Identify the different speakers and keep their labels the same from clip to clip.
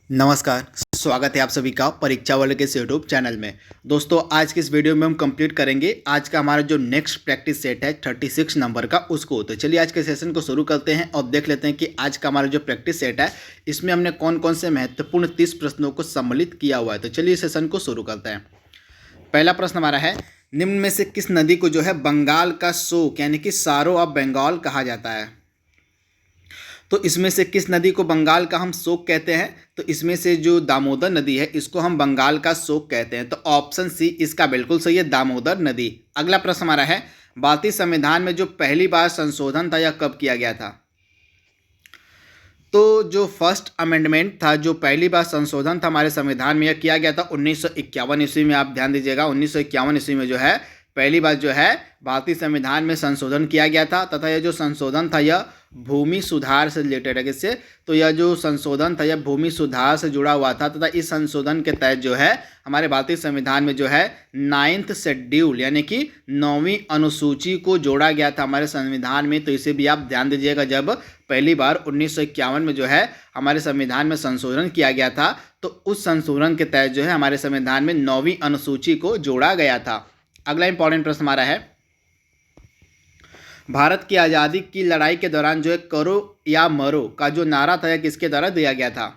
Speaker 1: नमस्कार। स्वागत है आप सभी का परीक्षा वर्ल्ड के इस यूट्यूब चैनल में। दोस्तों आज की इस वीडियो में हम कंप्लीट करेंगे आज का हमारा जो नेक्स्ट प्रैक्टिस सेट है 36 नंबर का उसको। तो चलिए आज के सेशन को शुरू करते हैं और देख लेते हैं कि आज का हमारा जो प्रैक्टिस सेट है इसमें हमने कौन कौन से महत्वपूर्ण 30 प्रश्नों को सम्मिलित किया हुआ है। तो चलिए सेशन को शुरू करते हैं। पहला प्रश्न हमारा है, निम्न में से किस नदी को जो है बंगाल का शोक यानी कि सारो ऑफ बंगाल कहा जाता है। तो इसमें से किस नदी को बंगाल का हम शोक कहते हैं। तो इसमें से जो दामोदर नदी है इसको हम बंगाल का शोक कहते हैं। तो ऑप्शन सी इसका बिल्कुल सही है, दामोदर नदी। अगला प्रश्न हमारा है, भारतीय संविधान में जो पहली बार संशोधन था यह कब किया गया था। तो जो फर्स्ट अमेंडमेंट था, जो पहली बार संशोधन था हमारे संविधान में, यह किया गया था 1951 ईस्वी में। आप ध्यान दीजिएगा 1951 ईस्वी में जो है पहली बार जो है भारतीय संविधान में संशोधन किया गया था। तथा यह जो संशोधन था यह भूमि सुधार से रिलेटेड है। किससे? तो यह जो संशोधन था यह भूमि सुधार से जुड़ा हुआ था। तथा इस संशोधन के तहत जो है हमारे भारतीय संविधान में जो है 9th शेड्यूल यानी कि 9वीं अनुसूची को जोड़ा गया था हमारे संविधान में। तो इसे भी आप ध्यान दीजिएगा, जब पहली बार 1951 में जो है हमारे संविधान में संशोधन किया गया था तो उस संशोधन के तहत जो है हमारे संविधान में 9वीं अनुसूची को जोड़ा गया था। अगला इंपॉर्टेंट प्रश्न हमारा है, भारत की आज़ादी की लड़ाई के दौरान जो है करो या मरो का जो नारा था यह किसके द्वारा दिया गया था।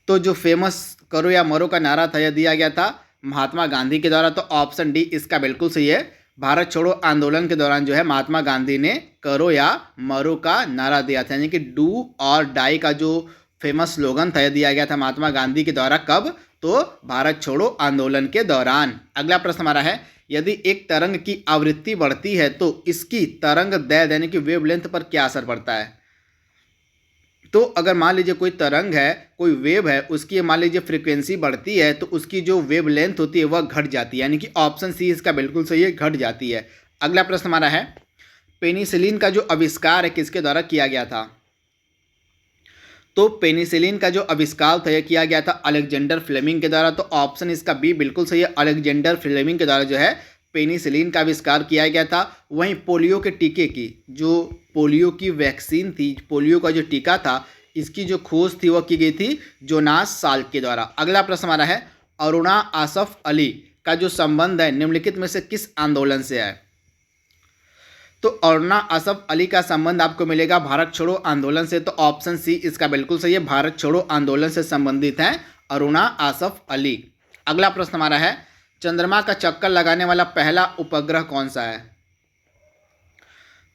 Speaker 1: तो जो फेमस करो या मरो का नारा था यह दिया गया था महात्मा गांधी के द्वारा। तो ऑप्शन डी इसका बिल्कुल सही है। भारत छोड़ो आंदोलन के दौरान जो है महात्मा गांधी ने करो या मरो का नारा दिया था, यानी कि डू और डाई का जो फेमस स्लोगन था यह दिया गया था महात्मा गांधी के द्वारा। कब? तो भारत छोड़ो आंदोलन के दौरान। अगला प्रश्न हमारा है, यदि एक तरंग की आवृत्ति बढ़ती है तो इसकी तरंग दैर्घ्य यानी कि वेवलेंथ पर क्या असर पड़ता है। तो अगर मान लीजिए कोई तरंग है, कोई वेव है, उसकी मान लीजिए फ्रीक्वेंसी बढ़ती है तो उसकी जो वेवलेंथ होती है वह घट जाती है, यानी कि ऑप्शन सी इसका बिल्कुल सही है, घट जाती है। अगला प्रश्न हमारा है, पेनिसिलिन का जो आविष्कार है किसके द्वारा किया गया था। तो पेनिसिलिन का जो आविष्कार था यह किया गया था अलेक्जेंडर फ्लेमिंग के द्वारा। तो ऑप्शन इसका बी बिल्कुल सही है, अलेक्जेंडर फ्लेमिंग के द्वारा जो है पेनिसिलिन का आविष्कार किया गया था। वहीं पोलियो के टीके की जो पोलियो की वैक्सीन थी, पोलियो का जो टीका था, इसकी जो खोज थी वह की गई थी जोनास साल्क के द्वारा। अगला प्रश्न हमारा है, अरुणा आसफ अली का जो संबंध है निम्नलिखित में से किस आंदोलन से है। तो अरुणा आसफ अली का संबंध आपको मिलेगा भारत छोड़ो आंदोलन से। तो ऑप्शन सी इसका बिल्कुल सही है, भारत छोड़ो आंदोलन से संबंधित है अरुणा आसफ अली। अगला प्रश्न हमारा है, चंद्रमा का चक्कर लगाने वाला पहला उपग्रह कौन सा है।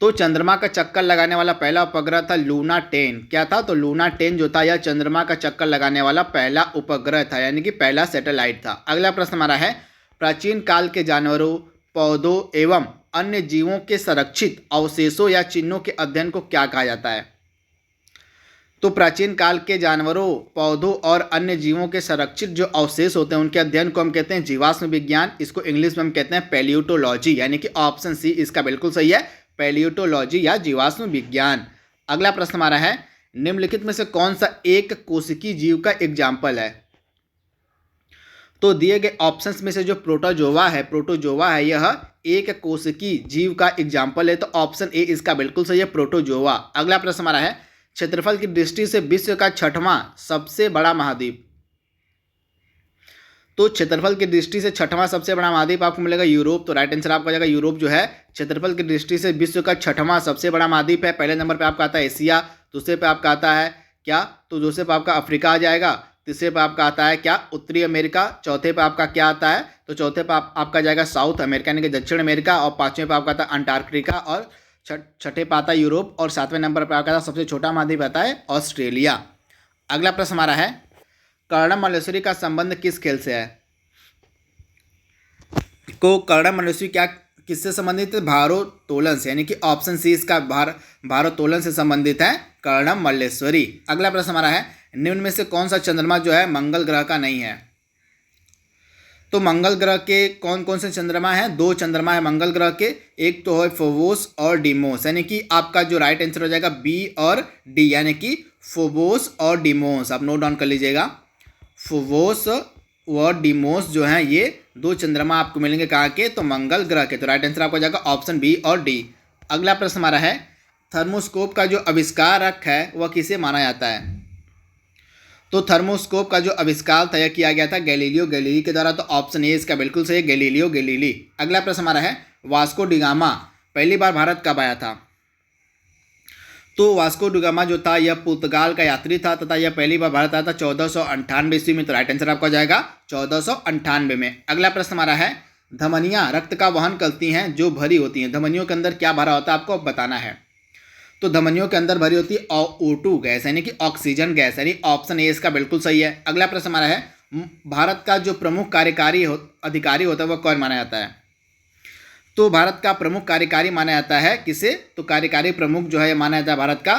Speaker 1: तो चंद्रमा का चक्कर लगाने वाला पहला उपग्रह था लूना 10। क्या था? तो लूना 10 जो था यह चंद्रमा का चक्कर लगाने वाला पहला उपग्रह था, यानी कि पहला सैटेलाइट था। अगला प्रश्न हमारा है, प्राचीन काल के जानवरों, पौधों एवं अन्य जीवों के संरक्षित अवशेषों या चिन्हों के अध्ययन को क्या कहा जाता है। तो प्राचीन काल के जानवरों, पौधों और अन्य जीवों के संरक्षित जो अवशेष होते हैं उनके अध्ययन को हम कहते हैं जीवाश्म विज्ञान। इसको इंग्लिश में हम कहते हैं पैलियोटोलॉजी, यानी कि ऑप्शन सी इसका बिल्कुल सही है, पैलियोटोलॉजी या जीवाश्म विज्ञान। अगला प्रश्न हमारा है, निम्नलिखित में से कौन सा एक कोशिकीय जीव का एग्जाम्पल है। तो दिए गए ऑप्शंस में से जो प्रोटोजोआ है यह एक कोशिकीय जीव का एग्जाम्पल है। तो ऑप्शन ए इसका बिल्कुल सही है, प्रोटोजोआ। अगला प्रश्न हमारा है, क्षेत्रफल की दृष्टि से विश्व का 6वां सबसे बड़ा महाद्वीप। तो क्षेत्रफल की दृष्टि से 6वां सबसे बड़ा महाद्वीप आपको मिलेगा यूरोप। तो राइट आंसर आपका जाएगा यूरोप जो है क्षेत्रफल की दृष्टि से विश्व का 6वां सबसे बड़ा महाद्वीप है। पहले नंबर पर आपका आता है एशिया, दूसरे पे आपका आता है क्या, तो दूसरे पे आपका अफ्रीका आ जाएगा, तीसरे पे आपका आता है क्या, उत्तरी अमेरिका, चौथे पे आपका क्या आता है, तो चौथे पे आपका जाएगा साउथ अमेरिका यानी कि दक्षिण अमेरिका, और पांचवें पे आपका आता है अंटार्कटिका, और छठे पे आता है यूरोप, और सातवें नंबर पर आपका सबसे छोटा महाद्वीप आता है ऑस्ट्रेलिया। अगला प्रश्न हमारा है, कर्णम मल्लेश्वरी का संबंध किस खेल से है। को कर्णम मल्लेश्वरी क्या किससे संबंधित है, भारोत्तोलन से, यानी कि ऑप्शन सी इसका भारोत्तोलन से संबंधित है कर्णम मल्लेश्वरी। अगला प्रश्न हमारा है, निम्न में से कौन सा चंद्रमा जो है मंगल ग्रह का नहीं है। तो मंगल ग्रह के कौन कौन से चंद्रमा हैं, 2 चंद्रमा है मंगल ग्रह के, एक तो है फोबोस और डीमोस, यानी कि आपका जो राइट आंसर हो जाएगा बी और डी, यानी कि फोबोस और डीमोस। आप नोट डाउन कर लीजिएगा, फोबोस और डीमोस जो हैं ये 2 चंद्रमा आपको मिलेंगे कहाँ के, तो मंगल ग्रह के। तो राइट आंसर आपको जाएगा ऑप्शन बी और डी। अगला प्रश्न हमारा है, थर्मोस्कोप का जो आविष्कारक है वह किसे माना जाता है। तो थर्मोस्कोप का जो आविष्कार तय किया गया था गैलीलियो गैलीली के द्वारा, तो ऑप्शन ए इसका बिल्कुल सही है, गैलीलियो गैलीली। अगला प्रश्न हमारा है वास्को डिगामा पहली बार भारत कब आया था? तो वास्को डिगामा जो था यह पुर्तगाल का यात्री था तथा यह पहली बार भारत आया था 1498 ईस्वी में। तो राइट आंसर आपका हो जाएगा 1498 में। अगला प्रश्न हमारा है धमनियां रक्त का वहन करती हैं जो भरी होती हैं, धमनियों के अंदर क्या भरा होता है आपको बताना है। तो धमनियों के अंदर भरी होती है O2 गैस यानी कि ऑक्सीजन गैस, यानी ऑप्शन ए इसका बिल्कुल सही है। अगला प्रश्न हमारा है भारत का जो प्रमुख कार्यकारी अधिकारी होता है वह कौन माना जाता है? तो भारत का प्रमुख कार्यकारी माना जाता है किसे? तो कार्यकारी प्रमुख जो है माना जाता है भारत का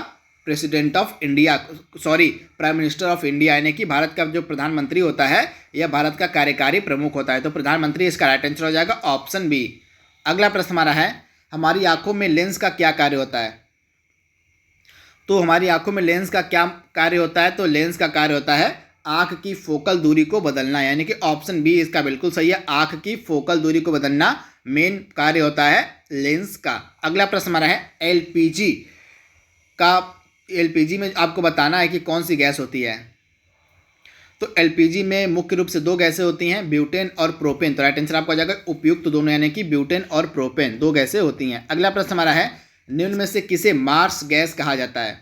Speaker 1: president of India, sorry prime minister of India, यानी कि भारत का जो प्रधानमंत्री होता है यह भारत का कार्यकारी प्रमुख होता है। तो प्रधानमंत्री इसका राइट आंसर हो जाएगा ऑप्शन बी। अगला प्रश्न हमारा है हमारी आंखों में लेंस का क्या कार्य होता है? तो हमारी आंखों में लेंस का क्या कार्य होता है? तो लेंस का कार्य होता है आंख की फोकल दूरी को बदलना, यानी कि ऑप्शन बी इसका बिल्कुल सही है, आंख की फोकल दूरी को बदलना मेन कार्य होता है लेंस का। अगला प्रश्न हमारा है एलपीजी में आपको बताना है कि कौन सी गैस होती है। तो एलपीजी में मुख्य रूप से दो गैसें होती हैं, ब्यूटेन और प्रोपेन। तो राइट आंसर आपको आ जाएगा उपयुक्त दोनों, यानी कि ब्यूटेन और प्रोपेन दो गैसें होती हैं। अगला प्रश्न हमारा है निम्न में से किसे मार्स गैस कहा जाता है?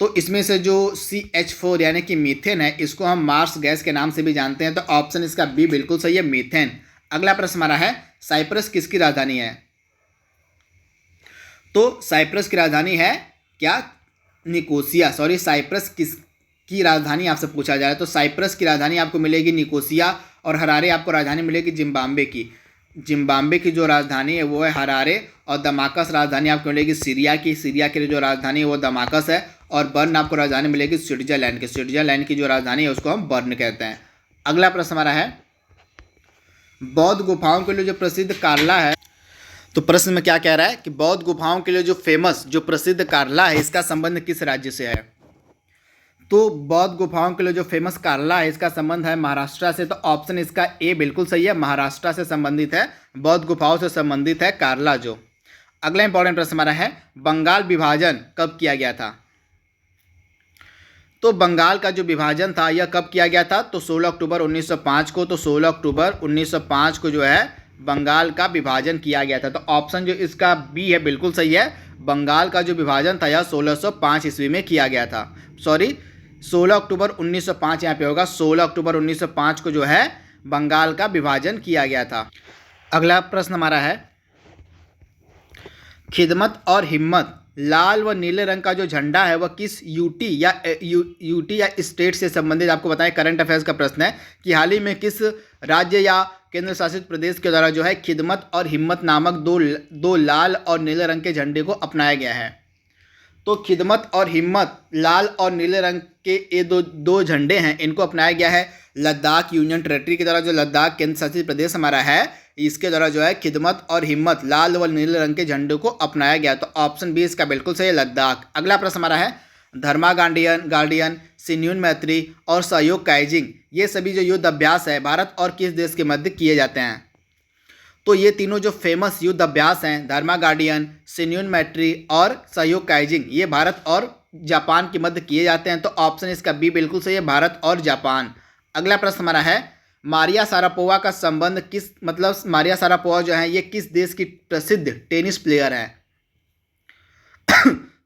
Speaker 1: तो इसमें से जो CH4 यानी कि मीथेन है इसको हम मार्स गैस के नाम से भी जानते हैं। तो ऑप्शन इसका बी बिल्कुल सही है, मीथेन। अगला प्रश्न हमारा है साइप्रस किसकी राजधानी है? तो साइप्रस की राजधानी है क्या? निकोसिया, सॉरी साइप्रस किसकी राजधानी आपसे पूछा जाए तो साइप्रस की राजधानी आपको मिलेगी निकोसिया, और हरारे आपको राजधानी मिलेगी जिम्बाब्वे की। जिम्बाब्वे की जो राजधानी है वो है हरारे, और दमाकस राजधानी आपको मिलेगी सीरिया की। सीरिया की जो राजधानी है वो दमाकस है, और बर्न आपको राजधानी मिलेगी स्विट्जरलैंड की। स्विट्जरलैंड की जो राजधानी है उसको हम बर्न कहते हैं। अगला प्रश्न हमारा है बौद्ध गुफाओं के लिए जो प्रसिद्ध कार्ला है, तो प्रश्न में क्या कह रहा है कि बौद्ध गुफाओं के लिए जो प्रसिद्ध कार्ला है इसका संबंध किस राज्य से है? तो बौद्ध गुफाओं के लिए जो फेमस कार्ला है इसका संबंध है महाराष्ट्र से। तो ऑप्शन इसका ए बिल्कुल सही है, महाराष्ट्र से संबंधित है, बौद्ध गुफाओं से संबंधित है कार्ला जो। अगला इंपॉर्टेंट प्रश्न हमारा है बंगाल विभाजन कब किया गया था? तो बंगाल का जो विभाजन था यह कब किया गया था? तो 16 अक्टूबर 1905 को। तो 16 अक्टूबर 1905 को जो है बंगाल का विभाजन किया गया था। तो ऑप्शन जो इसका बी है बिल्कुल सही है, बंगाल का जो विभाजन था यह 1605 ईस्वी में किया गया था। सॉरी 16 अक्टूबर 1905 यहाँ पे होगा, 16 अक्टूबर 1905 को जो है बंगाल का विभाजन किया गया था। अगला प्रश्न हमारा है खिदमत और हिम्मत लाल व नीले रंग का जो झंडा है वह किस यूटी या स्टेट से संबंधित आपको बताएं। करंट अफेयर्स का प्रश्न है कि हाल ही में किस राज्य या केंद्र शासित प्रदेश के द्वारा जो है खिदमत और हिम्मत नामक दो लाल और नीले रंग के झंडे को अपनाया गया है। तो खिदमत और हिम्मत लाल और नीले रंग के ये दो झंडे हैं, इनको अपनाया गया है लद्दाख यूनियन टेरेटरी के द्वारा। जो लद्दाख केंद्र शासित प्रदेश हमारा है इसके द्वारा जो है खिदमत और हिम्मत लाल व नीले रंग के झंडे को अपनाया गया। तो ऑप्शन बी इसका बिल्कुल सही है, लद्दाख। अगला प्रश्न हमारा है धर्मा गार्डियन, सिन्यून मैत्री और सहयोग काइजिंग ये सभी जो युद्ध अभ्यास है भारत और किस देश के मध्य किए जाते हैं? तो ये तीनों जो फेमस युद्ध अभ्यास हैं धर्मा गार्डियन, सिन्यून मैत्री और सहयोग काइजिंग ये भारत और जापान के मध्य किए जाते हैं। तो ऑप्शन इसका बी बिल्कुल सही है, भारत और जापान। अगला प्रश्न हमारा है मारिया शारापोवा का संबंध मारिया शारापोवा जो है ये किस देश की प्रसिद्ध टेनिस प्लेयर है?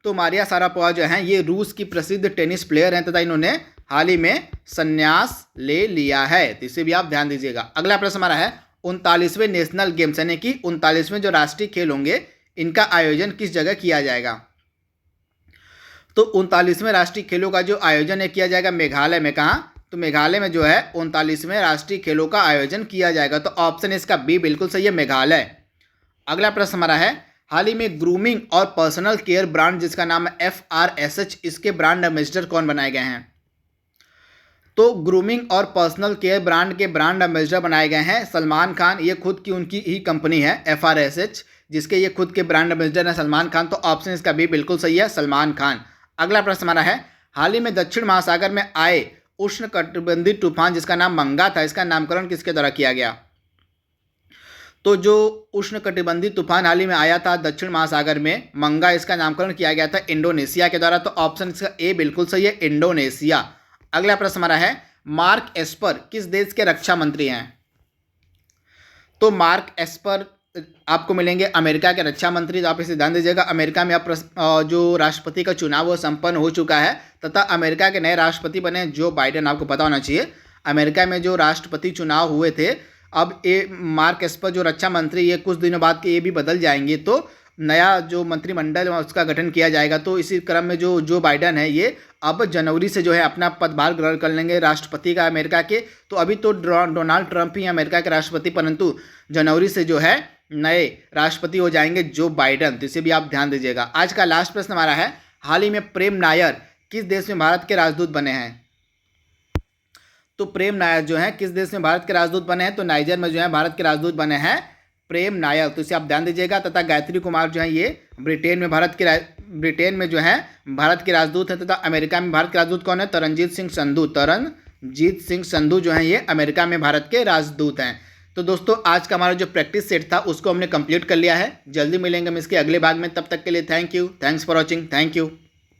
Speaker 1: तो मारिया शारापोवा जो है ये रूस की प्रसिद्ध टेनिस प्लेयर हैं तथा इन्होंने हाल ही में संन्यास ले लिया है, तो इसे भी आप ध्यान दीजिएगा। अगला प्रश्न हमारा है 39वें नेशनल गेम्स यानी कि 39वें जो राष्ट्रीय खेल होंगे इनका आयोजन किस जगह किया जाएगा? तो 39वें राष्ट्रीय खेलों का जो आयोजन है किया जाएगा मेघालय में। कहाँ? तो मेघालय में जो है 39वें राष्ट्रीय खेलों का आयोजन किया जाएगा। तो ऑप्शन इसका बी बिल्कुल सही है, मेघालय। अगला प्रश्न हमारा है हाल ही में ग्रूमिंग और पर्सनल केयर ब्रांड जिसका नाम है FRSH इसके ब्रांड एम्बेसडर कौन बनाए गए हैं? तो ग्रूमिंग और पर्सनल केयर ब्रांड के ब्रांड एम्बेसडर बनाए गए हैं सलमान खान। ये खुद की उनकी ही कंपनी है FRSH जिसके ये खुद के ब्रांड एम्बेसडर हैं सलमान खान। तो ऑप्शन इसका बी बिल्कुल सही है, सलमान खान। अगला प्रश्न हमारा है हाल ही में दक्षिण महासागर में आए उष्णकटिबंधीय तूफान जिसका नाम मंगा था इसका नामकरण किसके द्वारा किया गया? तो जो उष्णकटिबंधीय तूफान हाल ही में आया था दक्षिण महासागर में मंगा, इसका नामकरण किया गया था इंडोनेशिया के द्वारा। तो ऑप्शन इसका ए बिल्कुल सही है, इंडोनेशिया। अगला प्रश्न हमारा है, मार्क एस्पर किस देश के रक्षा मंत्री हैं? तो मार्क एस्पर आपको मिलेंगे अमेरिका के रक्षा मंत्री। तो आप इसे ध्यान दीजिएगा। अमेरिका में अब जो राष्ट्रपति का चुनाव वो संपन्न हो चुका है तथा अमेरिका के नए राष्ट्रपति बने जो बाइडेन। आपको पता होना चाहिए अमेरिका में जो राष्ट्रपति चुनाव हुए थे, अब ये मार्क एस्पर जो रक्षा मंत्री ये कुछ दिनों बाद के ये भी बदल जाएंगे, तो नया जो मंत्रिमंडल है उसका गठन किया जाएगा। तो इसी क्रम में जो बाइडेन है ये अब जनवरी से जो है अपना पदभार ग्रहण कर लेंगे राष्ट्रपति का अमेरिका के। तो अभी तो डोनाल्ड ट्रंप ही अमेरिका के राष्ट्रपति, परंतु जनवरी से जो है नए राष्ट्रपति हो जाएंगे जो बाइडेन। तो इसे भी आप ध्यान दीजिएगा। आज का लास्ट प्रश्न हमारा है, हाल ही में प्रेम नायर किस देश में भारत के राजदूत बने हैं? तो प्रेम नायर जो है किस देश में भारत के राजदूत बने हैं? तो नाइजर में जो है भारत के राजदूत बने हैं प्रेम नायर। तो इसे आप ध्यान दीजिएगा। तथा गायत्री कुमार जो है ये ब्रिटेन में जो है भारत के राजदूत है। तथा अमेरिका में भारत के राजदूत कौन है? तरनजीत सिंह संधू जो है ये अमेरिका में भारत के राजदूत हैं। तो दोस्तों आज का हमारा जो प्रैक्टिस सेट था उसको हमने कंप्लीट कर लिया है। जल्दी मिलेंगे हम इसके अगले भाग में। तब तक के लिए thank you, thanks for watching, thank you.